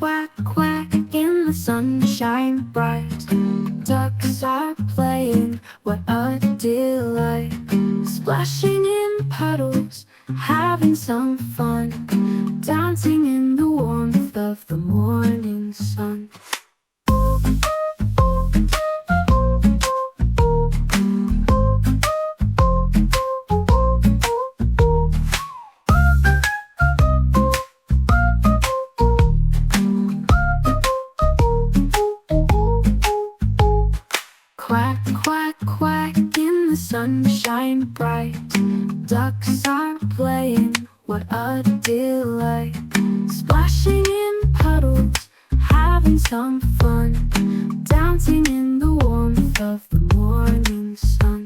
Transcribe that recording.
quack, quack in the sunshine bright. Ducks are playing, what a delight. Splashing in puddles, having some fun. Dancing in the warmth of the morning sun. Quack, quack, quack in the sunshine bright. Ducks are playing, what a delight. Splashing in puddles, having some fun. Dancing in the warmth of the morning sun.